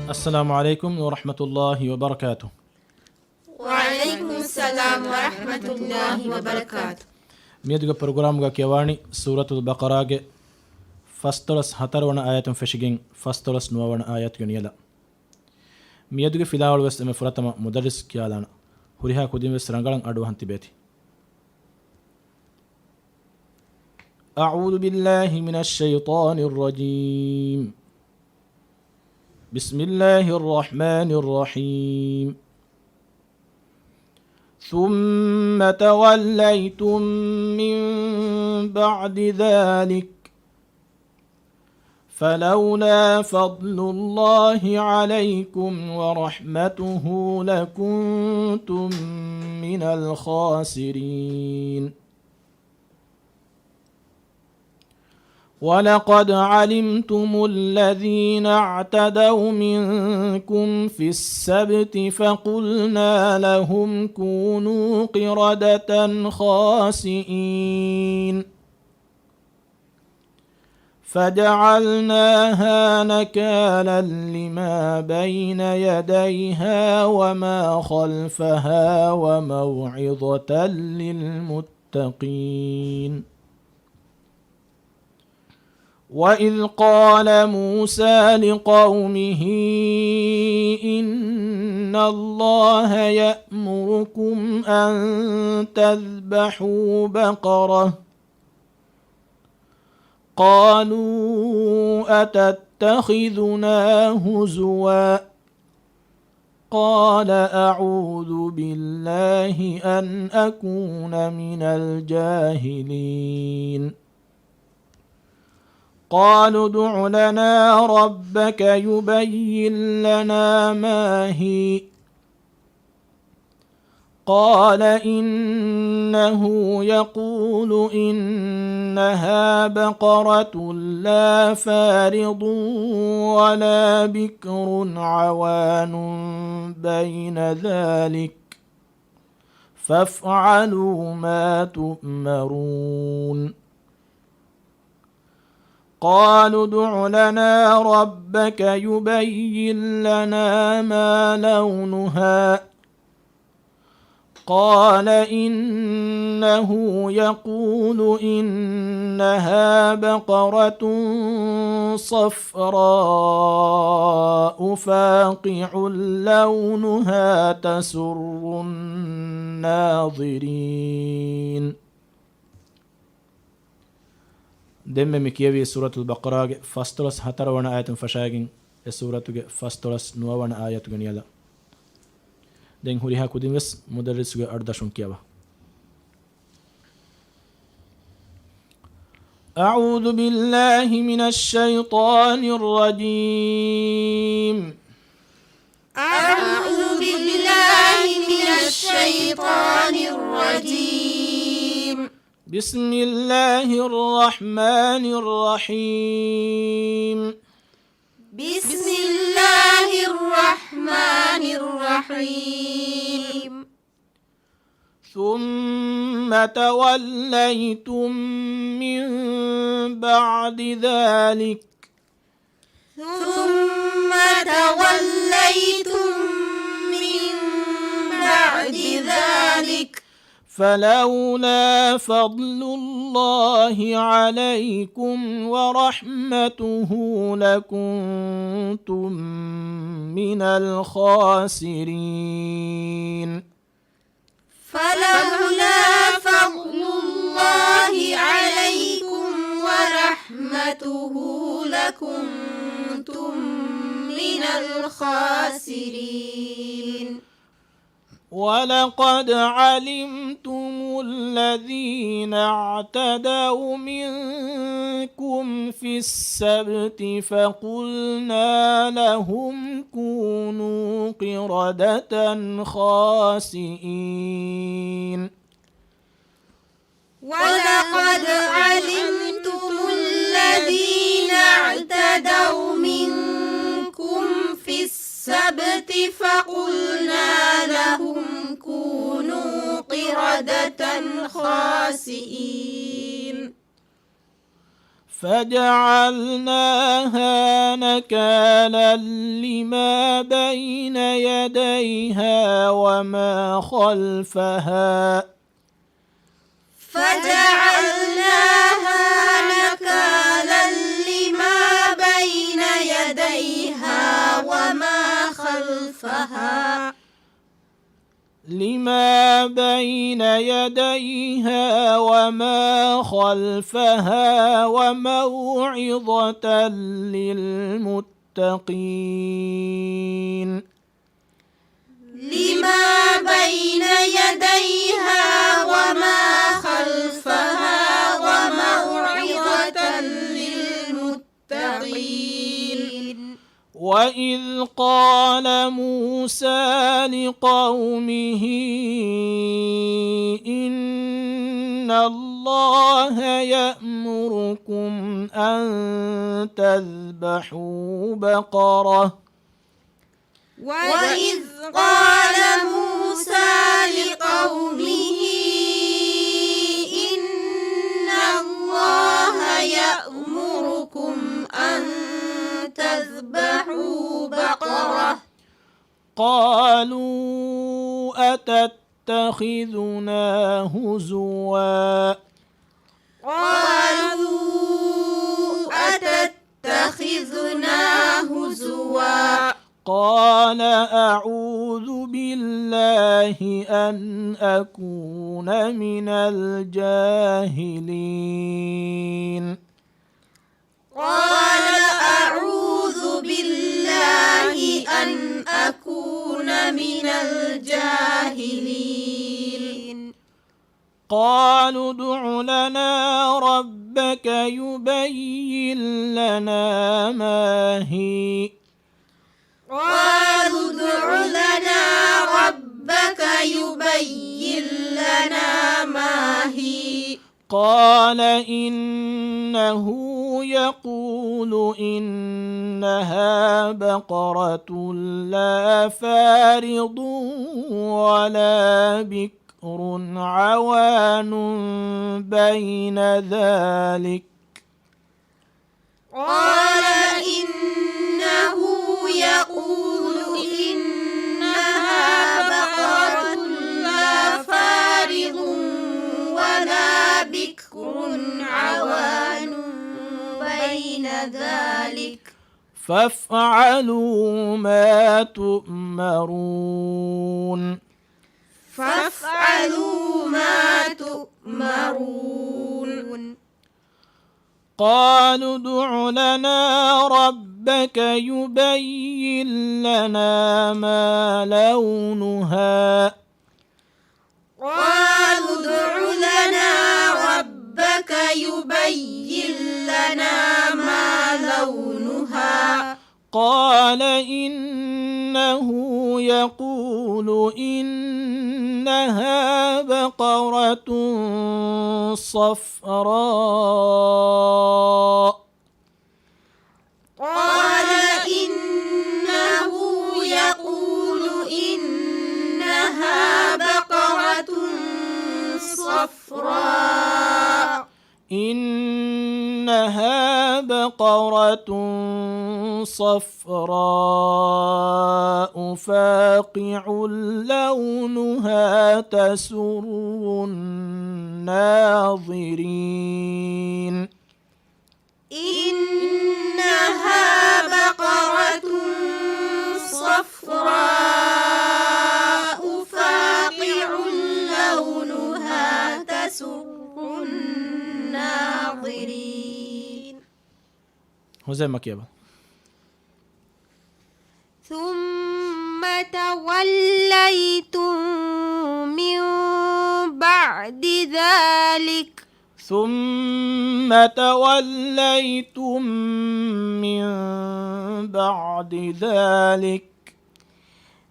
السلام عليكم ورحمة الله وبركاته. وعليكم السلام ورحمة الله وبركاته. ميدوغ برنامج كيواني سورة البقرة فاستولس هترون آيات فشجين فاستولس نوون آيات ينيلا. ميدوغ فيلاول وست مفرطما مدرس كيالانا هريها كودين وسرانغالان أدو هنتي بيتي. أعوذ بالله من الشيطان الرجيم. بسم الله الرحمن الرحيم. ثم توليتم من بعد ذلك فلولا فضل الله عليكم ورحمته لكنتم من الخاسرين. ولقد علمتم الذين اعتدوا منكم في السبت فقلنا لهم كونوا قردة خاسئين فجعلناها نكالا لما بين يديها وما خلفها وموعظة للمتقين. وإذ قال موسى لقومه إن الله يأمركم أن تذبحوا بقرة قالوا أتتخذنا هزوا قال أعوذ بالله أن أكون من الجاهلين. قالوا ادع لنا ربك يبين لنا ما هي قال إنه يقول إنها بقرة لا فارض ولا بكر عوان بين ذلك فافعلوا ما تؤمرون. قالوا ادع لنا ربك يبين لنا ما لونها قال إنه يقول إنها بقرة صفراء فاقع لونها تسر الناظرين. دم مكيوي سورة البقرة فاستولس هترون آيات فشاگين سورة فاستولس نوون آيات يلا دين هوريها كودين وس مدرس أردشون كيوا. أعوذ بالله من الشيطان الرجيم. أعوذ بالله من الشيطان الرجيم. بسم الله الرحمن الرحيم. بسم الله الرحمن الرحيم. ثم توليتم من بعد ذلك ثم توليتم من بعد ذلك فلولا فضل الله عليكم ورحمته لكنتم من الخاسرين. فلولا فضل الله عليكم ورحمته لكنتم من الخاسرين. ولقد علمتم الذين اعتدوا منكم في السبت فقلنا لهم كونوا قردة خاسئين. ولقد علمتم الذين اعتدوا منكم في السبت فقلنا لهم كونوا قردة خاسئين. فجعلناها نكالا لما بين يديها وما خلفها فجعلناها نكالا لما بين يديها وما خلفها لما بين يديها وما خلفها وموعظة للمتقين لما بين يديها وما خلفها وموعظة للمتقين وإذ قال موسى لقومه إن الله يأمركم أن تذبحوا بقرة وإذ قال موسى لقومه إن الله يأمركم أن تذبحوا بقرة قالوا أتتخذنا هزوا قالوا أتتخذنا هزوا قال أعوذ بالله أن أكون من الجاهلين قال أعوذ بالله أن أكون من الجاهلين قالوا ادع لنا ربك يبين لنا ما هي قالوا ادع لنا ربك يبين لنا ما هي قال إنه يقول إنها بقرة لا فارض ولا بكر عوان بين ذلك قال إنه يقول إنها بقرة لا فارض ولا بكر عوان بين ذلك فافعلوا ما تؤمرون فافعلوا ما تؤمرون قالوا ادع لنا ربك يبين لنا ما لونها قالوا ادع لنا ربك يبين لنا ما لونها قال إنه يقول إنها بقرة صفراء قال إنه يقول إنها بقرة صفراء إنها بقرة صفراء فاقع لونها تسر الناظرين إنها بقرة صفراء فاقع لونها تسر الناظرين هو زي ما كيبا ثم توليتم من بعد ذلك ثم توليتم من بعد ذلك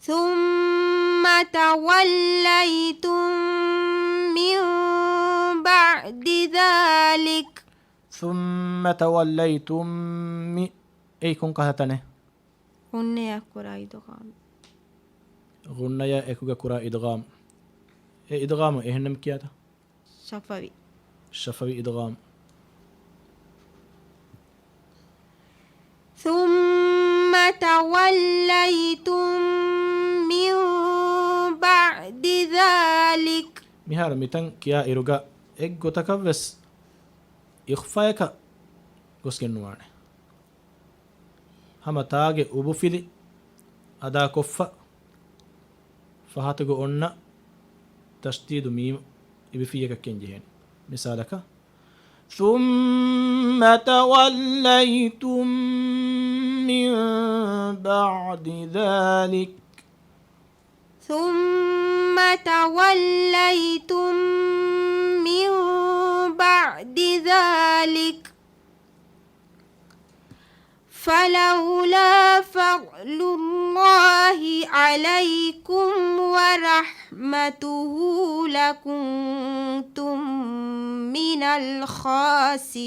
ثم توليتم من بعد ذلك ثم توليتم أي كون كهتنه هن كرا إدغام غنيا إكوغا كرا إدغام إيه إدغام إيه هنم كياتا شفوي شفوي إدغام ثم توليتم من بعد ذلك මිහාර මිතන් කියා ඉරුග එක් ගොතකවස් ඉඛ්ෆායක ගොස්ගෙන්නුවානේ හම තාගේ උබුෆිලි අදා කොෆ්ෆ ෆහතග ඔන්න තෂ්දීදු මීම ඉබිෆියක කෙන්ජෙහෙන් මිසාලක ثم توليتم من بعد ذلك ثم توليتم من بعد ذلك فلولا فضل الله عليكم ورحمته لكنتم من الخاسرين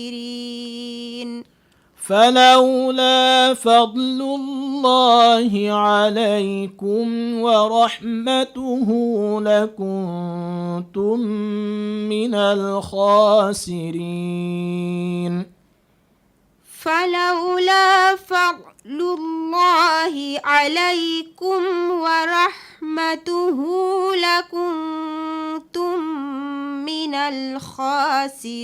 فلولا فضل الله عليكم ورحمته لكنتم من الخاسرين فلولا فضل الله عليكم ورحمته لكنتم من الخاسرين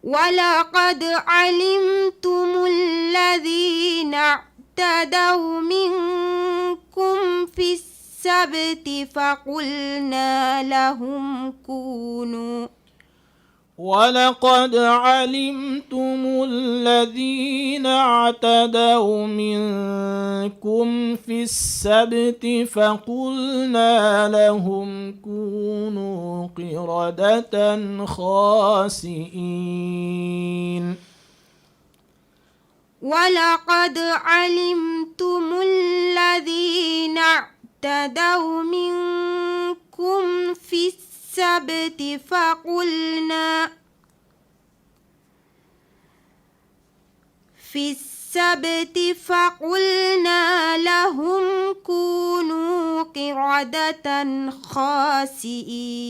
ولقد علمتم الذين اعتدوا منكم في السبت فقلنا لهم كونوا ولقد علمتم الذين اعتدوا منكم في السبت فقلنا لهم كونوا قردة خاسئين ولقد علمتم الذين اعتدوا منكم في السبت فقلنا لهم كونوا قردة خاسئين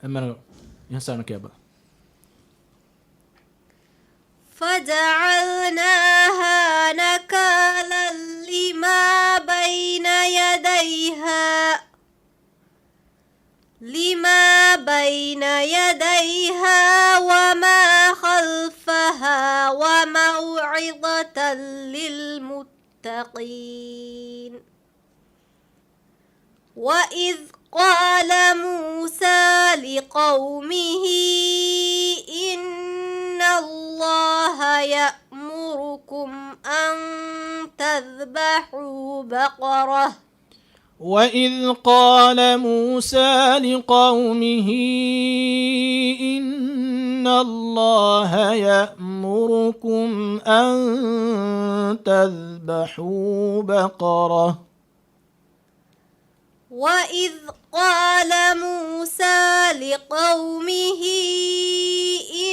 أما ينسانك يا أبا فجعلناها نكالا لما بين يديها وما خلفها وموعظة للمتقين وإذ قال موسى لقومه إن الله يأمركم أن تذبحوا بقرة وإذ قال موسى لقومه إن الله يأمركم أن تذبحوا بقرة وإذ قال موسى لقومه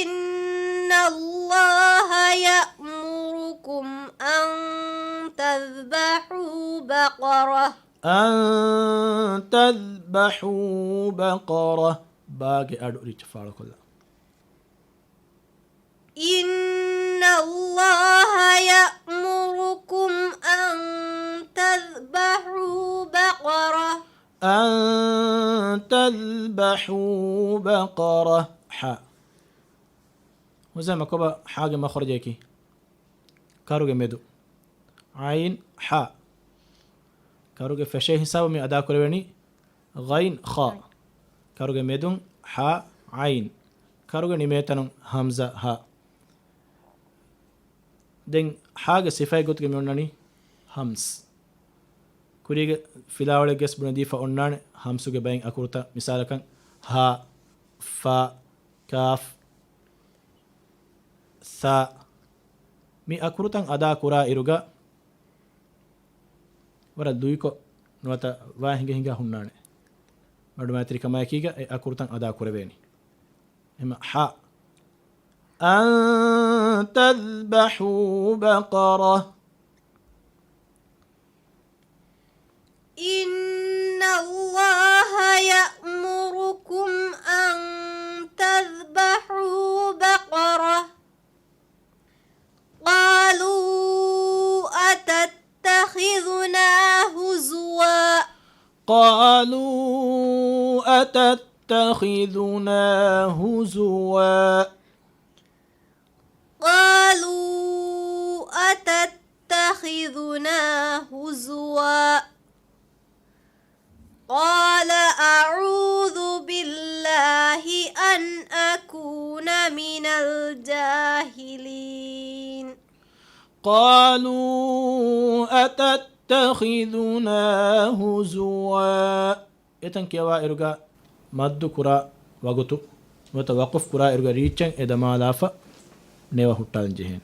إن الله يأمركم أن تذبحوا بقرة باقي أدو ريش فاركولا إن الله يأمركم أن تذبحوا بقرة حاء وزي ما كبا حاجة مخرجيكي كاروغي ميدو عين حاء كاروغي فشي حساب مي أدا كريوني غين خاء كاروغي ميدون حاء عين كاروغي نيميتنون همزة ها دين حاجة صفاي قلت ميوناني همس كوريغ فيلاولي گس بندي فاونان همسوغي باين اكورتا مثالكن ها فا كاف ثا مي اكورتن ادا كورا إروغا ورا دويكو نوتا واهنگه هنگا هنانه مدو ماتري كما يكيغا اكورتن ادا كوربيني اما ح أن تذبحوا بقرة إن الله يأمركم أن تذبحوا بقرة قالوا أتتخذنا هزوا قالوا أتتخذنا هزوا قالوا أتتخذنا هزوا قال أعوذ بالله أن أكون من الجاهلين قالوا أتتخذنا هزوا إتن كيوا إرغا مد كرا وغتو وتوقف كرا إرغا ريچن إدما لافا نيوا هوتال جهين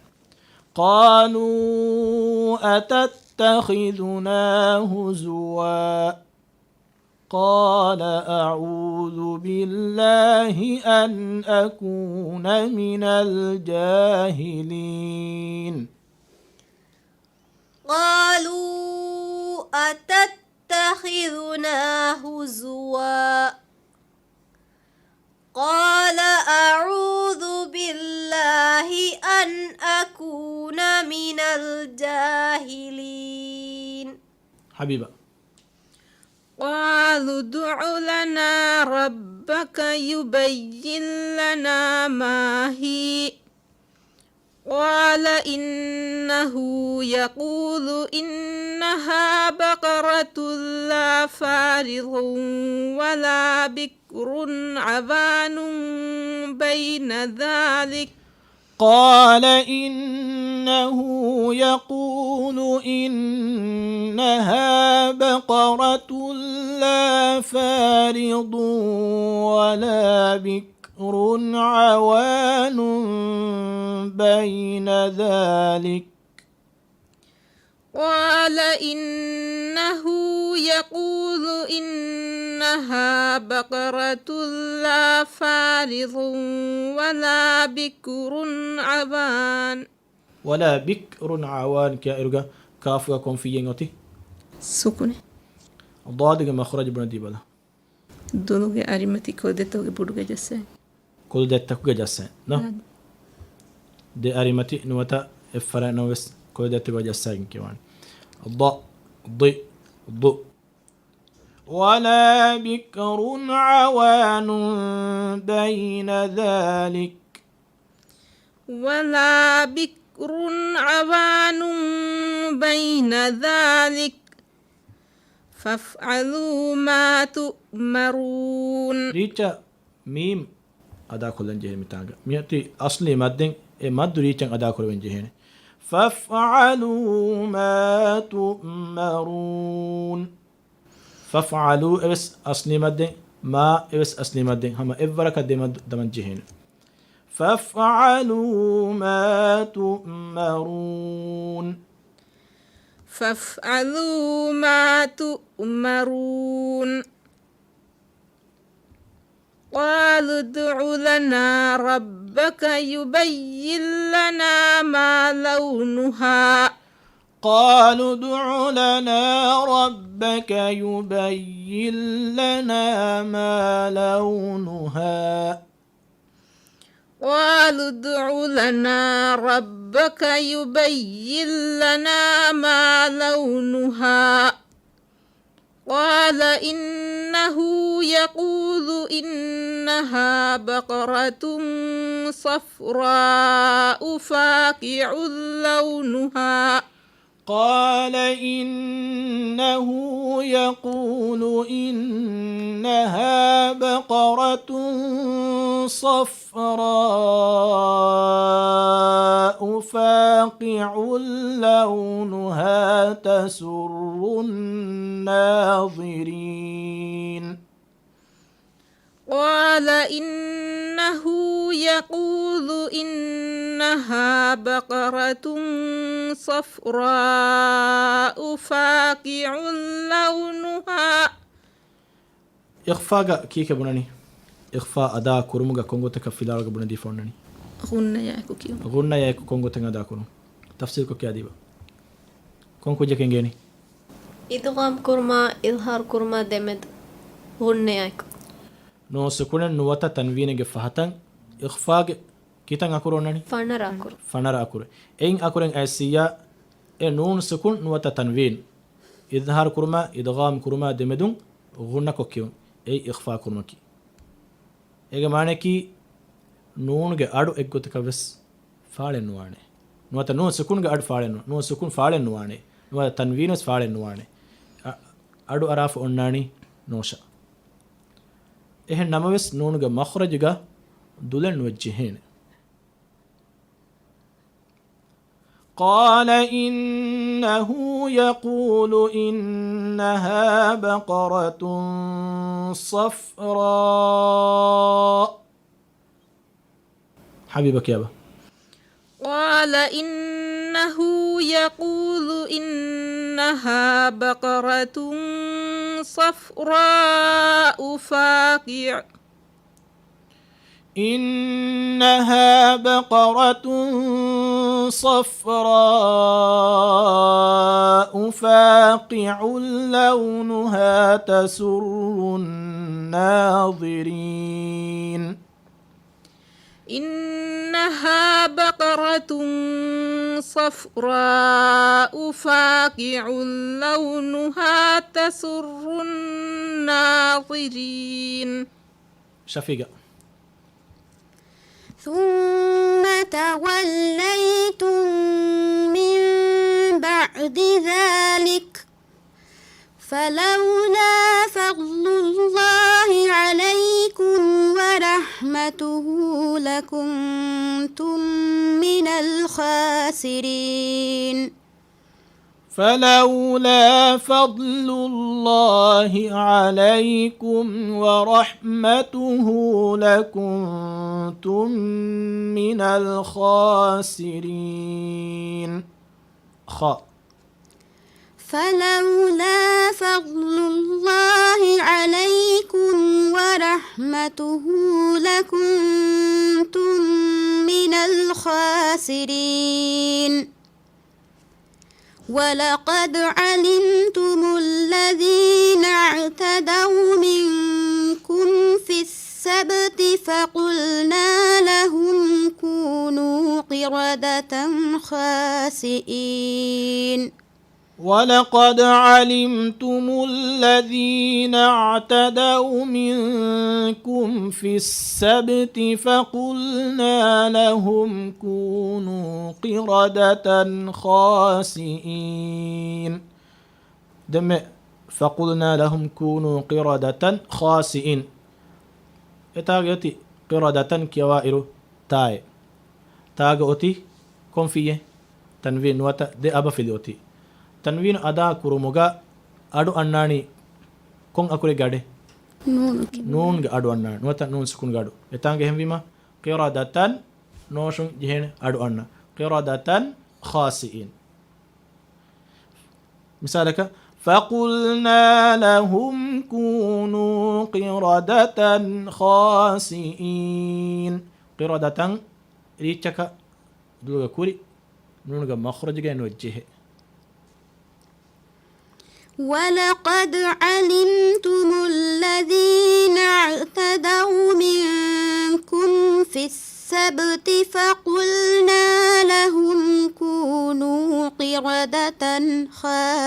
قالوا أتتخذنا هزوا قال أعوذ بالله أن أكون من الجاهلين قالوا أتتخذنا هزوا قال أعوذ بالله أن أكون من الجاهلين حبيبة قالوا ادع لنا ربك يبين لنا ما هي قال إنه يقول إنها بقرة لا فارض ولا بكر عوان بين ذلك قال إنه يقول إنها بقرة لا فارض ولا بكر عوان بين ذلك قال إنه يقول إنها بقرة لا فارض ولا بكر عوان ولا بكر عوان كائرغا كافوا كون في ينغتي سكنه ضادق مخرج بن ديبلا دونوغي أريمتي كودتوغي بودوغي جسي كل ده تكوجا جسن نو دي أريمتي نوتا إفرا نوس كل ده تكوجا جسن كمان الضاء ضي ض ولا بكر عوان بين ذلك ولا بكر عوان بين ذلك فافعلوا ما تؤمرون ريچا ميم أدا كلن جهه متاغا ميتي أصلي مدن مد ريچن أدا كلن جهه فافعلوا ما تؤمرون فافعلوا إبس أصلي مدن ما إبس أصلي مدن هما إبرك دمن جهه فافعلوا ما تؤمرون فافعلوا ما تؤمرون قالوا ادع لنا ربك يبين لنا ما لونها قالوا ادع لنا ربك يبين لنا ما لونها قالوا ادع لنا ربك يبين لنا ما لونها قال إنه يقول إنها بقرة صفراء فاقع لونها قال إنه يقول إنها بقرة صفراء فاقع لونها تسر الناظرين قال إنه يقول إنها بقرة صفراء فاقع لونها إخفاء كيك بناني إخفاء أدا كرمغا كونغو تكفيلا بنا دي فوناني غنى ياكو كيو غنى ياكو كونغو تنغا دا كرم تفسير كو كيا ديبا كونكو جاكينغيني إدغام كرما إظهار كرما دمد غنياك نون سكون نوتا تنوين فهتن إخفاء كيتن أكورونني فنراكر فنر أكور إن أكورن أسيا نون سكون نوتا تنوين إظهار كرما إدغام كرما دمدون غنى كوكيون أي إخفاء كرمكي إيجا معنى كي نون ಗೆ ಅಡು ಎಗ್ಗೊತ್ತಕವಸ್ ಫಾಳೆನ್ ವಾಣೆ ನುವತ ನೂನ್ ಸುಕೂನ್ ಗೆ ಅಡು ಫಾಳೆನ್ ನೂನ್ ಸುಕೂನ್ ಫಾಳೆನ್ ವಾಣೆ ನುವ ತನ್ವೀನಸ್ ಫಾಳೆನ್ ವಾಣೆ ಅಡು ಅರಾಫ್ ಒಣ್ಣಾಣಿ ನೋಶ ಎಹೆ ನಮವೆಸ್ ನೂನ್ ಗೆ ಮಖ್ರಜ್ ಗ ದುಲೆನ್ ವಜ್ಜಿಹೇನೆ قال إنه يقول إنها بقرة صفراء حبيبك يابا قال إنه يقول إنها بقرة صفراء فاقع إنها بقرة صفراء فاقع لونها تسر الناظرين إنها بقرة صفراء فاقع لونها تسر الناظرين شفيقة ثم توليتم من بعد ذلك فلولا فضل الله عليكم ورحمته لكنتم من الخاسرين فلولا فضل الله عليكم ورحمته لكنتم من الخاسرين فلولا فضل الله عليكم ورحمته لكنتم من الخاسرين ولقد علمتم الذين اعتدوا منكم في السبت فقلنا لهم كونوا قردة خاسئين ولقد علمتم الذين اعتدوا منكم في السبت فقلنا لهم كونوا قردة خاسئين دم فقلنا لهم كونوا قردة خاسئين اتاغيتي قردة كوائر تاي تاغوتي كون فيه تنوين وتا دي أبا فيليوتي تنوين أدا كروموغا أدو أناني كون أكوري غادي نون أدو أنان نوتا نون سكون غادو يتانغ همبيما قرادة نوشون جهين أدو أنا قرادة خاسئين مثالك فقلنا لهم كونوا قردة خاسئين قردة ريتشك دوغا كوري نونغا مخرجك نوجه ولقد علمتم الذين اعتدوا منكم في السبت فقلنا لهم كونوا قردة خاسئين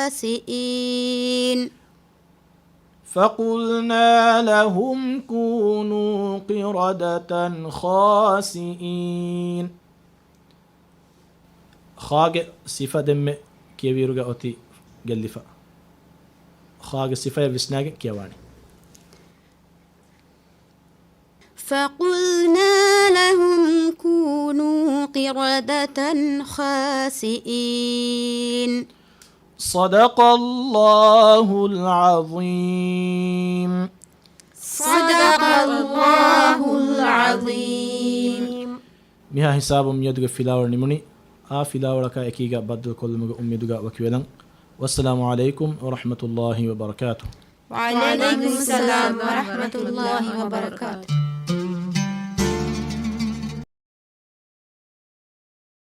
فقلنا لهم كونوا قردة خاسئين خاگ صفة دم كيويرغا أوتي جلفا خاگ صفة وسناگ كيواني فقلنا لهم كونوا قردة خاسئين صدق الله العظيم صدق الله العظيم ميها حساب يدغ فيلاور نمني فيلاورك اكيغا بدل كل مغ اميدغا وكيلن والسلام عليكم ورحمة الله وبركاته وعليكم السلام ورحمة الله وبركاته